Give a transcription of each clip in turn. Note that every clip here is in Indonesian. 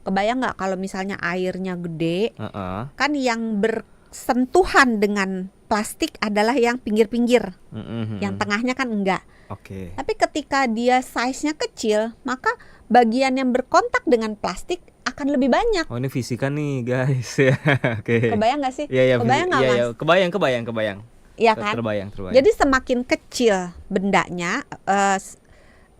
Kebayang nggak kalau misalnya airnya gede, Heeh. kan yang bersentuhan dengan plastik adalah yang pinggir-pinggir, yang tengahnya kan enggak. Oke. Tapi ketika dia size-nya kecil, maka bagian yang berkontak dengan plastik akan lebih banyak. Oh, ini fisika nih guys. Ya, oke. Kebayang nggak sih? Iya, iya, Kebayang nggak, iya, iya. Mas? Kebayang. Iya kan? Terbayang. Jadi semakin kecil bendanya,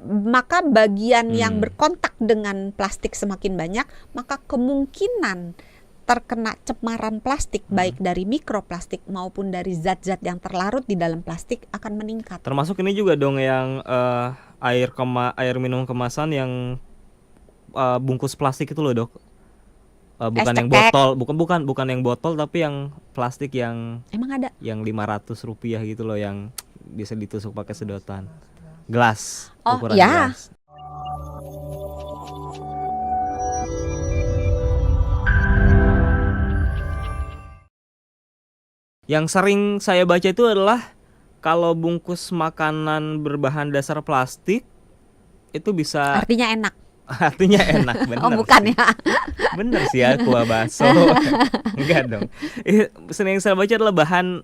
maka bagian yang berkontak dengan plastik semakin banyak, maka kemungkinan terkena cemaran plastik baik dari mikroplastik maupun dari zat-zat yang terlarut di dalam plastik akan meningkat. Termasuk ini juga dong yang air minum kemasan yang bungkus plastik itu loh, Dok. Bukan Es yang cekek. botol, bukan yang botol, tapi yang plastik yang Emang ada? yang 500 rupiah gitu loh, yang bisa ditusuk pakai sedotan. Gelas, Oh, ukuran ya. gelas. Yang sering saya baca itu adalah kalau bungkus makanan berbahan dasar plastik itu bisa Artinya enak. artinya enak, bener. Oh, bukan sih. ya. Bener sih ya, kuah bakso. Enggak dong. Sering saya baca adalah bahan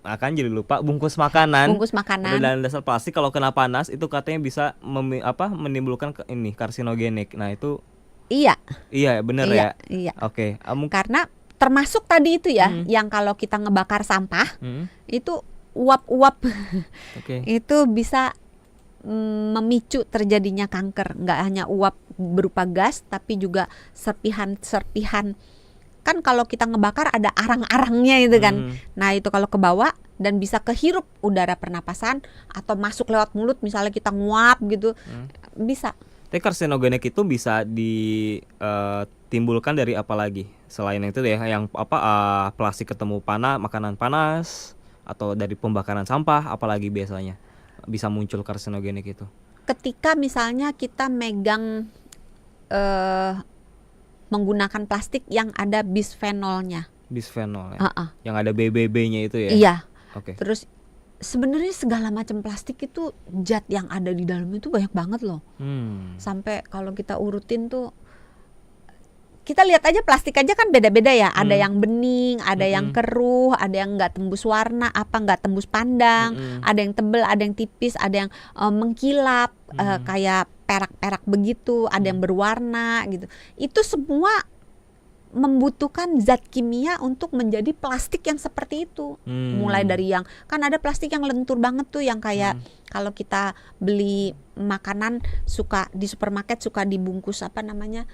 akan jadi lupa, bungkus makanan. Bungkus makanan. Berbahan dasar plastik kalau kena panas itu katanya bisa menimbulkan ini karsinogenik. Nah, itu Iya. iya bener Iya, ya. iya. Oke. Karena termasuk tadi itu ya, yang kalau kita ngebakar sampah itu uap-uap Oke. itu bisa memicu terjadinya kanker. Nggak hanya uap berupa gas, tapi juga serpihan-serpihan. Kan kalau kita ngebakar ada arang-arangnya itu kan. Nah itu kalau kebawa dan bisa kehirup udara pernapasan atau masuk lewat mulut, misalnya kita nguap gitu, bisa. Tapi karsinogenik itu bisa ditimbulkan dari apa lagi? Selain itu ya, yang plastik ketemu makanan panas atau dari pembakaran sampah, apalagi biasanya bisa muncul karsinogenik itu? Ketika misalnya kita megang menggunakan plastik yang ada bisfenolnya. Bisphenol ya. Yang ada BBB-nya itu ya. Iya. Oke. Terus sebenarnya segala macam plastik itu zat yang ada di dalamnya itu banyak banget loh. Sampai kalau kita urutin tuh, kita lihat aja plastik aja kan beda-beda ya. Ada yang bening, ada yang keruh, ada yang nggak tembus warna, nggak tembus pandang, ada yang tebel, ada yang tipis, ada yang mengkilap kayak perak-perak begitu, ada yang berwarna gitu. Itu semua membutuhkan zat kimia untuk menjadi plastik yang seperti itu. Mulai dari yang kan ada plastik yang lentur banget tuh, yang kayak kalau kita beli makanan suka di supermarket suka dibungkus apa namanya,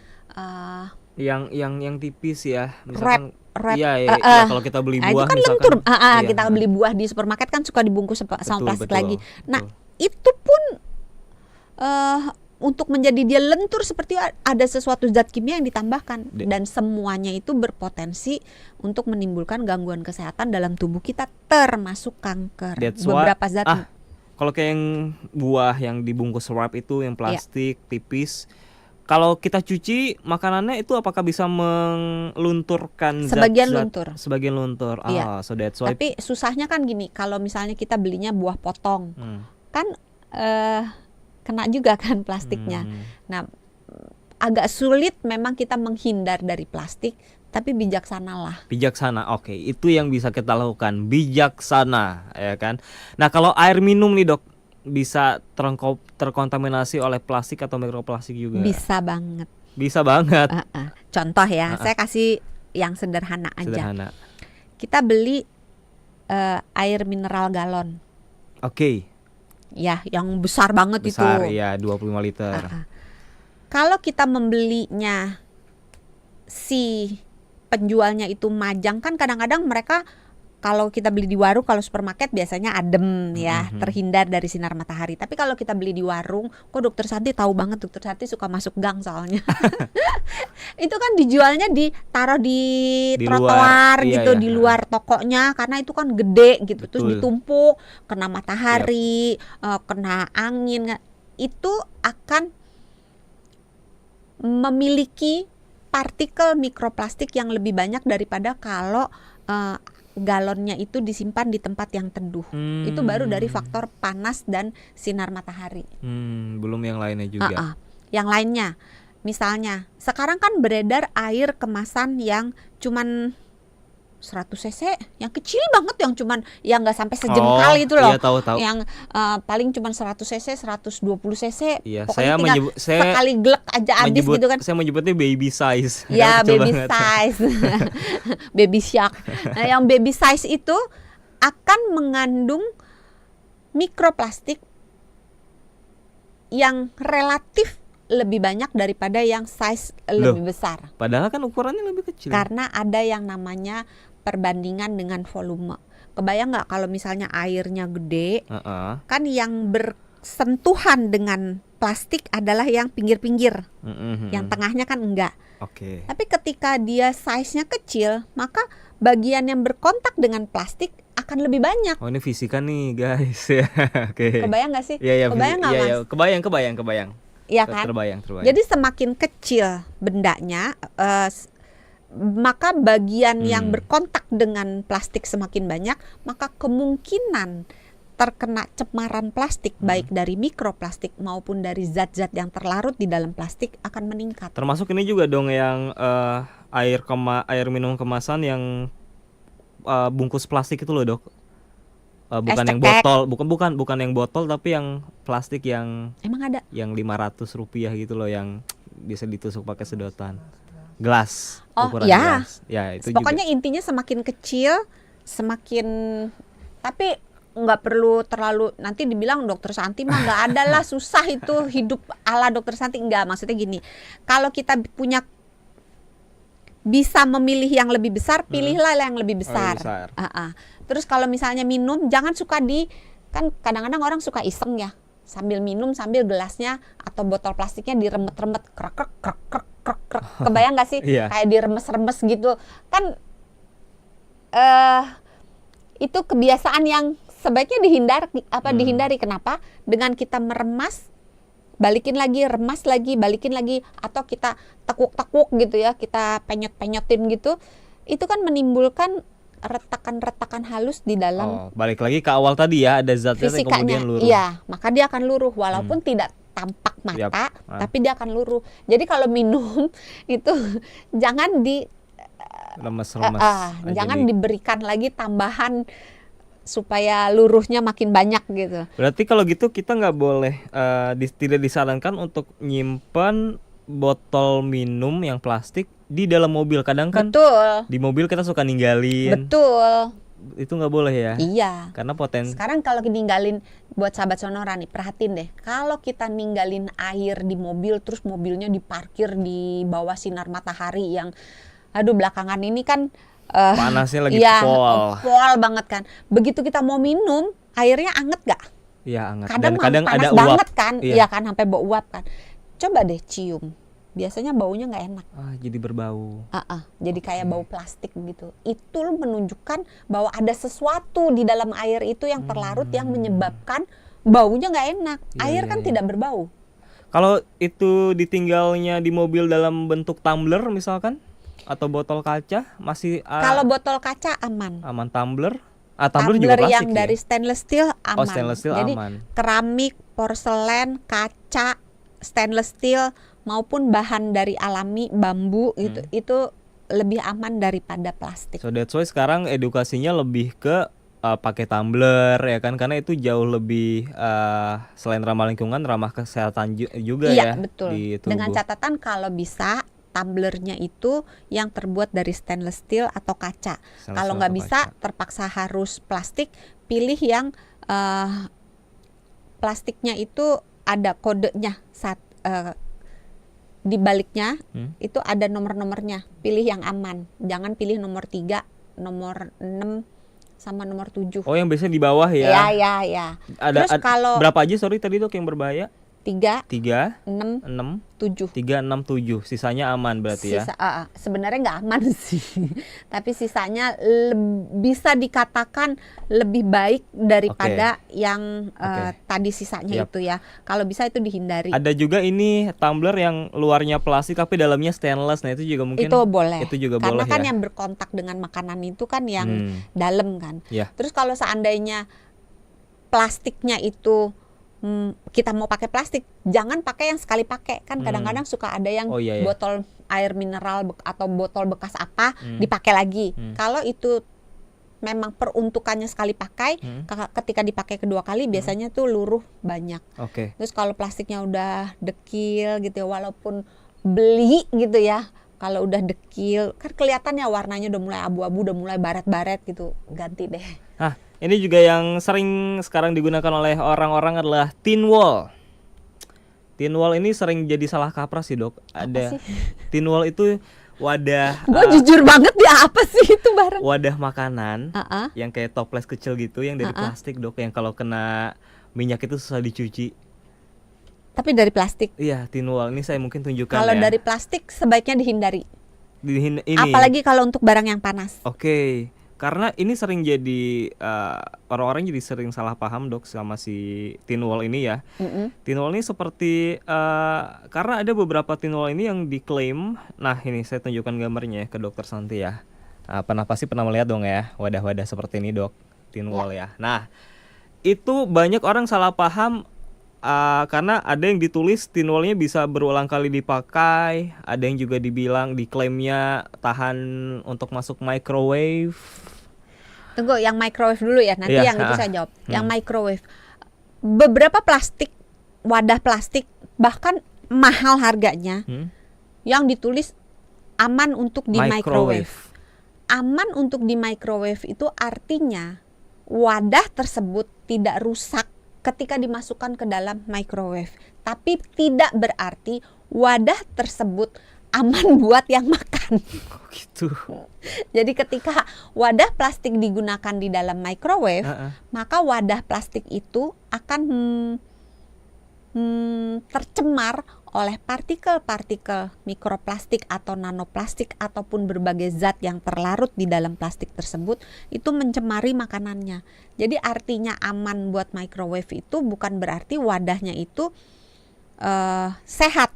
yang tipis ya, misalkan wrap. iya, kalau kita beli buah itu kan misalkan, lentur. iya, Kita beli buah di supermarket kan suka dibungkus sama plastik betul, lagi. Nah betul. itu pun untuk menjadi dia lentur seperti ada sesuatu zat kimia yang ditambahkan, dan semuanya itu berpotensi untuk menimbulkan gangguan kesehatan dalam tubuh kita, termasuk kanker. Beberapa zat. Kalau kayak yang buah yang dibungkus wrap itu yang plastik tipis, kalau kita cuci makanannya itu apakah bisa melunturkan sebagian zat-zat? Sebagian luntur. Iya. So that's why. Tapi susahnya kan gini, kalau misalnya kita belinya buah potong, kan kena juga kan plastiknya. Nah, agak sulit memang kita menghindar dari plastik, tapi bijaksanalah. Bijaksana, oke. Itu yang bisa kita lakukan, bijaksana, ya kan. Nah, kalau air minum nih dok, bisa terkontaminasi oleh plastik atau mikroplastik juga? Bisa banget. Bisa banget. Contoh ya, saya kasih yang sederhana aja. Sederhana. Kita beli air mineral galon. Oke. Ya, yang besar banget itu. Besar, ya, 25 liter. Kalau kita membelinya, si penjualnya itu majang, kan kadang-kadang mereka kalau kita beli di warung, kalau supermarket biasanya adem ya, terhindar dari sinar matahari. Tapi kalau kita beli di warung, kok Dokter Santi tahu banget, Dokter Santi suka masuk gang soalnya. Itu kan dijualnya ditaruh di trotoar gitu, di luar tokonya, karena itu kan gede gitu. Betul. Terus ditumpuk, kena matahari, kena angin, itu akan memiliki partikel mikroplastik yang lebih banyak daripada kalau galonnya itu disimpan di tempat yang teduh. Itu baru dari faktor panas dan sinar matahari. Belum yang lainnya juga. Yang lainnya, misalnya sekarang kan beredar air kemasan yang cuman 100 cc, yang kecil banget, yang cuman yang nggak sampai sejengkal itu loh. Iya, tahu. Yang paling cuman 100 cc, 120 cc. Iya, Pokoknya saya tinggal sekali glek aja habis gitu kan. Saya menyebutnya baby size. Ya, Kecil baby banget. size. Baby shark. Nah, yang baby size itu akan mengandung mikroplastik yang relatif lebih banyak daripada yang size lebih besar. Padahal kan ukurannya lebih kecil. Karena ada yang namanya perbandingan dengan volume. Kebayang nggak kalau misalnya airnya gede, kan yang bersentuhan dengan plastik adalah yang pinggir-pinggir, yang tengahnya kan enggak. Oke. Tapi ketika dia size-nya kecil, maka bagian yang berkontak dengan plastik akan lebih banyak. Oh, ini fisika nih guys. Oke. Kebayang nggak sih? Iya, Kebayang nggak, Mas? Iya, kebayang. Iya kan? Terbayang. Jadi semakin kecil bendanya, maka bagian yang berkontak dengan plastik semakin banyak, maka kemungkinan terkena cemaran plastik baik dari mikroplastik maupun dari zat-zat yang terlarut di dalam plastik akan meningkat. Termasuk ini juga dong yang air minum kemasan yang bungkus plastik itu loh, Dok. Bukan yang botol, bukan yang botol, tapi yang plastik yang emang ada yang Rp500 gitu loh, yang bisa ditusuk pakai sedotan. Gelas, ukuran ya. gelas. Ya, itu pokoknya juga. intinya semakin kecil, semakin, tapi nggak perlu terlalu nanti dibilang dokter Santi mah nggak ada lah, susah itu hidup ala dokter Santi. Nggak, maksudnya gini, kalau kita punya bisa memilih yang lebih besar, pilihlah yang lebih besar. Terus kalau misalnya minum, jangan suka kan kadang-kadang orang suka iseng ya, sambil minum sambil gelasnya atau botol plastiknya diremet-remet, krek. Kebayang nggak sih? Iya. Kayak diremes-remes gitu kan. Itu kebiasaan yang sebaiknya dihindari. Kenapa? Dengan kita meremas, balikin lagi, remas lagi, balikin lagi, atau kita tekuk-tekuk gitu ya, kita penyot-penyotin gitu, itu kan menimbulkan retakan-retakan halus di dalam. Balik lagi ke awal tadi ya, ada zat-zat yang kemudian luruh. Iya, maka dia akan luruh walaupun tidak tampak mata, tapi dia akan luruh. Jadi kalau minum itu jangan remes-remes. Jangan diberikan lagi tambahan supaya luruhnya makin banyak gitu. Berarti kalau gitu kita nggak boleh, tidak disarankan untuk nyimpen botol minum yang plastik di dalam mobil. Kadang kan Betul. di mobil kita suka ninggalin. Betul. Itu nggak boleh ya? Iya. Karena Sekarang kalau ninggalin, buat sahabat Sonora nih, perhatiin deh. Kalau kita ninggalin air di mobil, terus mobilnya diparkir di bawah sinar matahari yang, aduh belakangan ini kan panasnya lagi pol banget kan. Begitu kita mau minum, airnya anget gak? Iya, anget. Kadang Dan panas ada banget uap. kan? Iya kan, sampai bau uap kan. Coba deh cium. Biasanya baunya nggak enak. Jadi berbau. Jadi kayak bau plastik gitu. Itu menunjukkan bahwa ada sesuatu di dalam air itu yang terlarut yang menyebabkan baunya nggak enak. Air kan tidak berbau. Kalau itu ditinggalnya di mobil dalam bentuk tumbler misalkan, atau botol kaca, masih kalau botol kaca aman. Aman. Tumbler juga plastik yang dari stainless steel aman. Stainless steel jadi aman. Keramik, porselen, kaca, stainless steel maupun bahan dari alami, bambu itu lebih aman daripada plastik. So that's why sekarang edukasinya lebih ke pakai tumbler ya kan, karena itu jauh lebih selain ramah lingkungan, ramah kesehatan juga ya. Iya, betul. Di tubuh. Dengan catatan kalau bisa tumblernya itu yang terbuat dari stainless steel atau kaca. Kalau nggak bisa, terpaksa harus plastik, pilih yang plastiknya itu ada kodenya di baliknya itu ada nomor-nomornya. Pilih yang aman, jangan pilih nomor 3, nomor 6 sama nomor 7. Oh, yang biasanya di bawah ya? Ya. Terus kalau berapa aja tadi Dok yang berbahaya? 3, 6, 7. 3, 6, 7. Sisanya aman berarti ya? Sebenarnya nggak aman sih. Tapi sisanya bisa dikatakan lebih baik daripada yang tadi sisanya itu ya. Kalau bisa itu dihindari. Ada juga ini tumbler yang luarnya plastik tapi dalamnya stainless. Nah, itu juga mungkin itu boleh. Itu juga karena boleh kan ya? yang berkontak dengan makanan itu kan yang dalam kan. Ya. Terus kalau seandainya plastiknya itu kita mau pakai plastik, jangan pakai yang sekali pakai. Kan kadang-kadang suka ada yang Oh, iya, iya. botol air mineral atau botol bekas apa dipakai lagi. Kalau itu memang peruntukannya sekali pakai, ketika dipakai kedua kali biasanya tuh luruh banyak. Oke. Terus kalau plastiknya udah dekil gitu ya, walaupun beli gitu ya, kalau udah dekil kan kelihatannya warnanya udah mulai abu-abu, udah mulai baret-baret gitu, ganti deh. Nah, ini juga yang sering sekarang digunakan oleh orang-orang adalah tin wall. Tin wall ini sering jadi salah kaprah sih, Dok. Ada sih? tin wall itu wadah Gue jujur banget ya, apa sih itu barang? wadah makanan Uh-uh. yang kayak toples kecil gitu yang dari plastik, Dok, yang kalau kena minyak itu susah dicuci. Tapi dari plastik. Iya, tin wall ini saya mungkin tunjukkan Kalau ya. dari plastik sebaiknya dihindari. Ini. Apalagi kalau untuk barang yang panas. Oke, karena ini sering jadi orang-orang jadi sering salah paham, Dok, sama si tin wall ini ya. Tin wall ini seperti karena ada beberapa tin wall ini yang diklaim. Nah, ini saya tunjukkan gambarnya ya ke Dokter Santi ya. Pasti pernah melihat dong ya wadah-wadah seperti ini, Dok, tin wall ya. Nah, itu banyak orang salah paham. Karena ada yang ditulis tin wallnya bisa berulang kali dipakai, ada yang juga diklaimnya tahan untuk masuk microwave. Tunggu, yang microwave dulu ya, nanti Iya, yang itu saya jawab. Yang microwave, beberapa plastik, wadah plastik bahkan mahal harganya, yang ditulis aman untuk di microwave. Aman untuk di microwave itu artinya wadah tersebut tidak rusak ketika dimasukkan ke dalam microwave, tapi tidak berarti wadah tersebut aman buat yang makan. Oh, gitu. Jadi ketika wadah plastik digunakan di dalam microwave, maka wadah plastik itu akan tercemar oleh partikel-partikel mikroplastik atau nanoplastik ataupun berbagai zat yang terlarut di dalam plastik tersebut, itu mencemari makanannya. Jadi artinya aman buat microwave itu bukan berarti wadahnya itu sehat,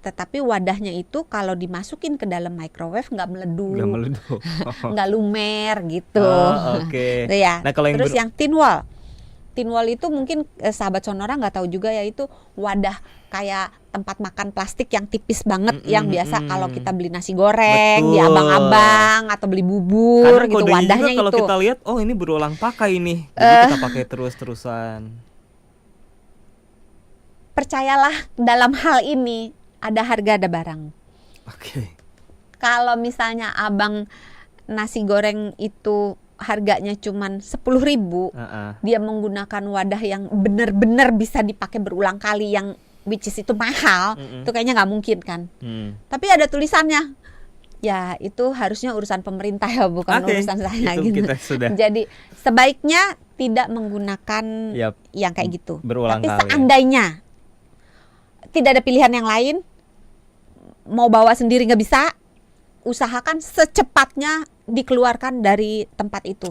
tetapi wadahnya itu kalau dimasukin ke dalam microwave nggak meleduk, nggak lumer gitu. Oke. Itu ya. Nah, kalau Terus yang tin wall. Tin wall itu mungkin sahabat Sonora nggak tahu juga ya, itu wadah kayak tempat makan plastik yang tipis banget, yang biasa kalau kita beli nasi goreng di abang-abang atau beli bubur karena gitu, kodenya wadahnya juga kalau itu. kita lihat, oh ini berulang pakai ini, jadi kita pakai terus-terusan. Percayalah, dalam hal ini ada harga ada barang. Oke. Kalau misalnya abang nasi goreng itu harganya cuman 10.000, dia menggunakan wadah yang benar-benar bisa dipakai berulang kali, yang which is itu mahal, itu kayaknya nggak mungkin kan. Tapi ada tulisannya, ya itu harusnya urusan pemerintah ya, bukan urusan saya itu gitu. kita sudah. Jadi sebaiknya tidak menggunakan yang kayak gitu. Berulang Tapi kali. seandainya tidak ada pilihan yang lain, mau bawa sendiri nggak bisa, usahakan secepatnya dikeluarkan dari tempat itu.